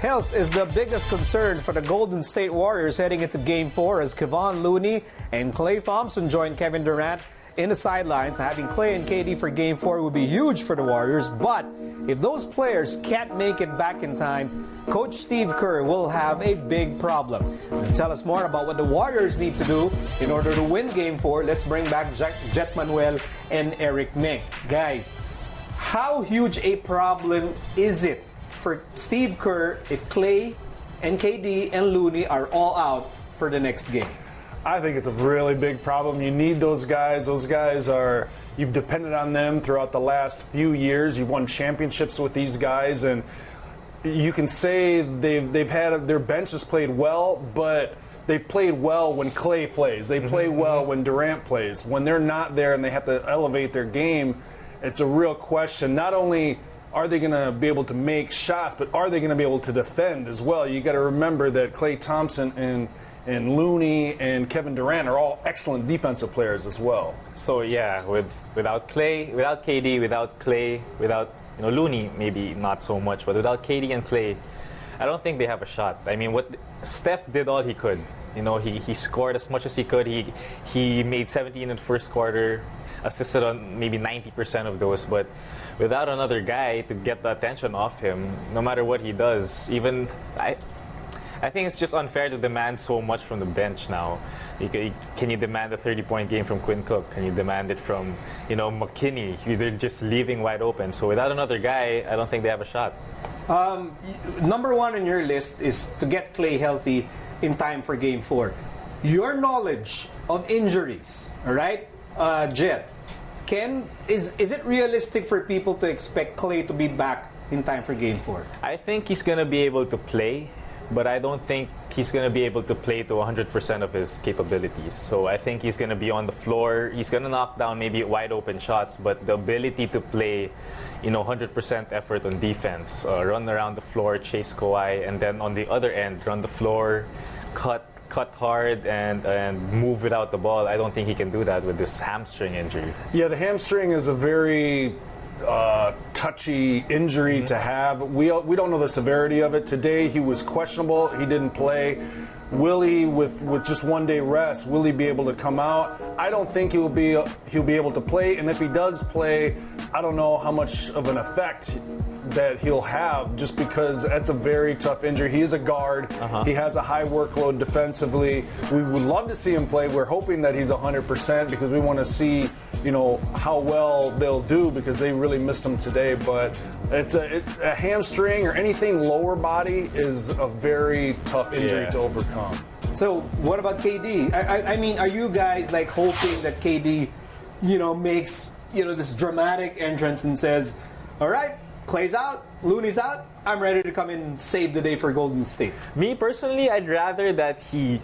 Health is the biggest concern for the Golden State Warriors heading into Game 4 as Kevon Looney and Klay Thompson join Kevin Durant in the sidelines. Having Klay and KD for Game 4 would be huge for the Warriors, but if those players can't make it back in time, Coach Steve Kerr will have a big problem. To tell us more about what the Warriors need to do in order to win Game 4, let's bring back Jett, Manuel, and Eric Menk. Guys, how huge a problem is it for Steve Kerr if Klay and KD and Looney are all out for the next game? I think it's a really big problem. You need those guys. Those guys are, you've depended on them throughout the last few years. You've won championships with these guys, and you can say they've had their bench has played well, but they've played well when Klay plays. They play well when Durant plays. When they're not there and they have to elevate their game, it's a real question. Not only are they going to be able to make shots, but are they going to be able to defend as well? You got to remember that Klay Thompson and Looney and Kevin Durant are all excellent defensive players as well. So yeah, without Klay, without KD, without Klay, without Looney, maybe not so much, but without KD and Klay, I don't think they have a shot. I mean, what Steph did all he could. He scored as much as he could. He made 17 in the first quarter, assisted on maybe 90% of those, but without another guy to get the attention off him, no matter what he does, I think it's just unfair to demand so much from the bench now. Can you demand a 30-point game from Quinn Cook? Can you demand it from, McKinney? They're just leaving wide open. So without another guy, I don't think they have a shot. Number one on your list is to get Klay healthy in time for Game 4. Your knowledge of injuries, all right, Jett, is it realistic for people to expect Klay to be back in time for Game 4? I think he's going to be able to play, but I don't think he's going to be able to play to 100% of his capabilities. So I think he's going to be on the floor. He's going to knock down maybe wide open shots, but the ability to play, 100% effort on defense, run around the floor, chase Kawhi, and then on the other end, run the floor, cut hard, and move without the ball. I don't think he can do that with this hamstring injury. Yeah, the hamstring is a very touchy injury to have. We don't know the severity of it. Today he was questionable. He didn't play. Will he, with just 1 day rest, will he be able to come out? I don't think he'll be able to play. And if he does play, I don't know how much of an effect that he'll have, just because that's a very tough injury. He is a guard. He has a high workload defensively. We would love to see him play. We're hoping that he's 100% because we want to see, how well they'll do, because they really missed him today. But it's a hamstring or anything lower body is a very tough injury to overcome. So what about KD? I mean, are you guys hoping that KD, makes this dramatic entrance and says, "All right, Klay's out, Looney's out, I'm ready to come in and save the day for Golden State"? Me personally, I'd rather that he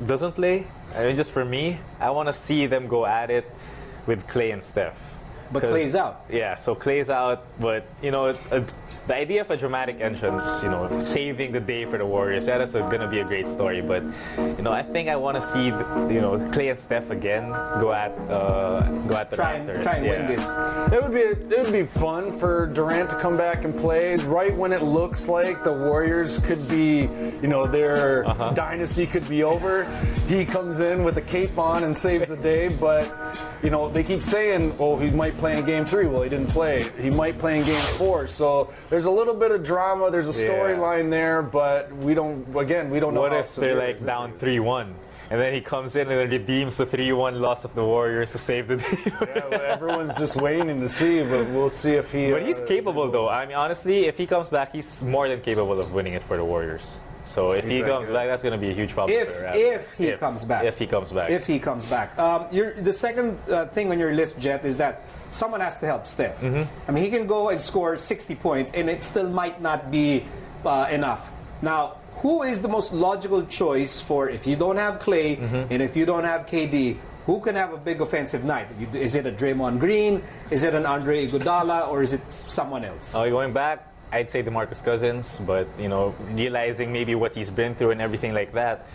doesn't play. I mean, just for me, I want to see them go at it with Klay and Steph. But Klay's out. Yeah, so Klay's out, but the idea of a dramatic entrance, saving the day for the Warriors, that's going to be a great story. But I think I want to see Klay and Steph again go at the Raptors. Try and win this. It would be fun for Durant to come back and play right when it looks like the Warriors could be, their dynasty could be over. He comes in with a cape on and saves the day. But they keep saying, "Oh, he might play in Game 3. Well, he didn't play. He might play in Game 4. So there's a little bit of drama. There's a storyline there, but we don't know. What if they're down 3-1? And then he comes in and redeems the 3-1 loss of the Warriors to save the day. Well, everyone's just waiting to see, but we'll see if he... But he's capable, though. I mean, honestly, if he comes back, he's more than capable of winning it for the Warriors. So if he comes back, that's going to be a huge problem for the Raptors. If he comes back. If he comes back. If he comes back. The second thing on your list, Jett, is that someone has to help Steph. I mean, he can go and score 60 points, and it still might not be enough. Now, who is the most logical choice for if you don't have Klay and if you don't have KD? Who can have a big offensive night? Is it a Draymond Green? Is it an Andre Iguodala? Or is it someone else? Going back, I'd say DeMarcus Cousins, but realizing maybe what he's been through and everything like that,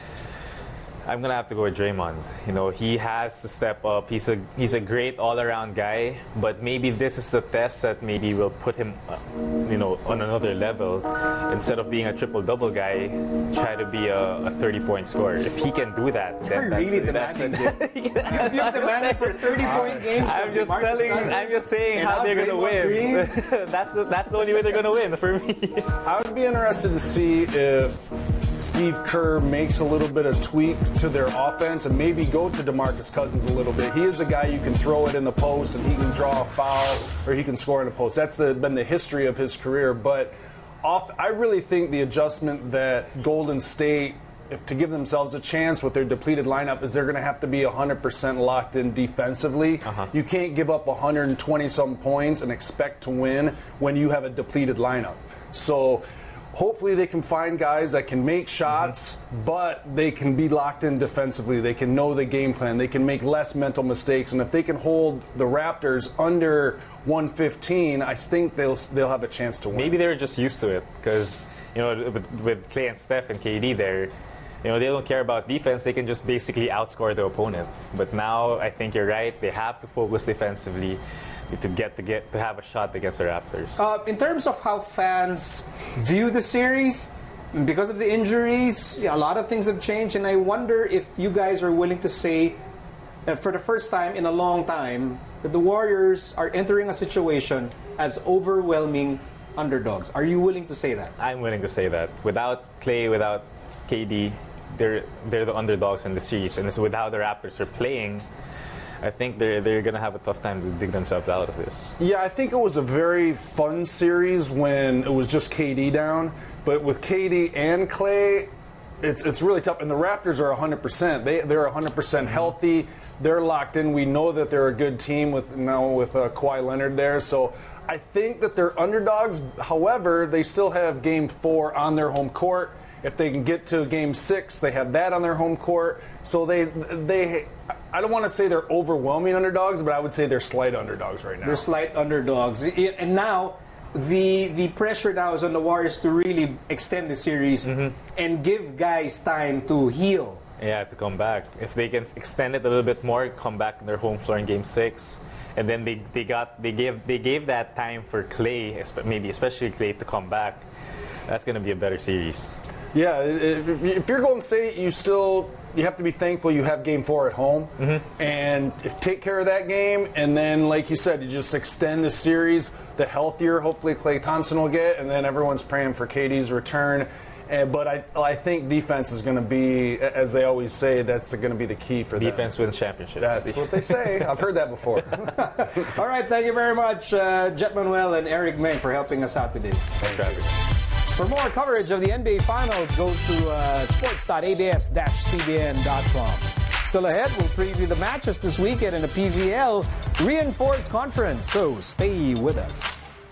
I'm gonna have to go with Draymond. You know, he has to step up. He's a great all-around guy, but maybe this is the test that maybe will put him, on another level. Instead of being a triple-double guy, try to be a 30-point scorer. If he can do that, then You're really demanding. You've demanded for 30-point games. I'm just saying how they're gonna win. That's the only way they're gonna win for me. I would be interested to see if Steve Kerr makes a little bit of tweak to their offense and maybe go to DeMarcus Cousins a little bit. He is a guy you can throw it in the post and he can draw a foul or he can score in the post. That's been the history of his career. But I really think the adjustment that Golden State, to give themselves a chance with their depleted lineup, is they're going to have to be 100% locked in defensively. You can't give up 120-some points and expect to win when you have a depleted lineup. So hopefully they can find guys that can make shots, but they can be locked in defensively. They can know the game plan. They can make less mental mistakes. And if they can hold the Raptors under 115, I think they'll have a chance to win. Maybe they were just used to it because, with Klay and Steph and KD there, they don't care about defense. They can just basically outscore the opponent. But now I think you're right. They have to focus defensively to have a shot against the Raptors. In terms of how fans view the series, because of the injuries, a lot of things have changed, and I wonder if you guys are willing to say that for the first time in a long time that the Warriors are entering a situation as overwhelming underdogs. Are you willing to say that? I'm willing to say that. Without Klay, without KD, they're the underdogs in the series, and it's with how the Raptors are playing. I think they're going to have a tough time to dig themselves out of this. Yeah, I think it was a very fun series when it was just KD down. But with KD and Klay, it's really tough. And the Raptors are 100%. They're 100% healthy. They're locked in. We know that they're a good team with Kawhi Leonard there. So I think that they're underdogs. However, they still have Game 4 on their home court. If they can get to Game 6, they have that on their home court. So they I don't want to say they're overwhelming underdogs, but I would say they're slight underdogs right now. They're slight underdogs. And now the pressure now is on the Warriors to really extend the series and give guys time to heal. Yeah, to come back. If they can extend it a little bit more, come back on their home floor in Game 6, and then they gave that time for Klay, maybe especially Klay, to come back. That's going to be a better series. Yeah, if you're Golden State, you have to be thankful you have Game 4 at home, and take care of that game, and then, like you said, you just extend the series. The healthier, hopefully, Klay Thompson will get, and then everyone's praying for KD's return. But I think defense is going to be, as they always say, that's going to be the key for them. Defense wins championships. That's what they say. I've heard that before. All right, thank you very much, Jett Manuel and Eric Menk, for helping us out today. Thanks, Travis. For more coverage of the NBA Finals, go to sports.abs-cbn.com. Still ahead, we'll preview the matches this weekend in the PVL Reinforced Conference, so stay with us.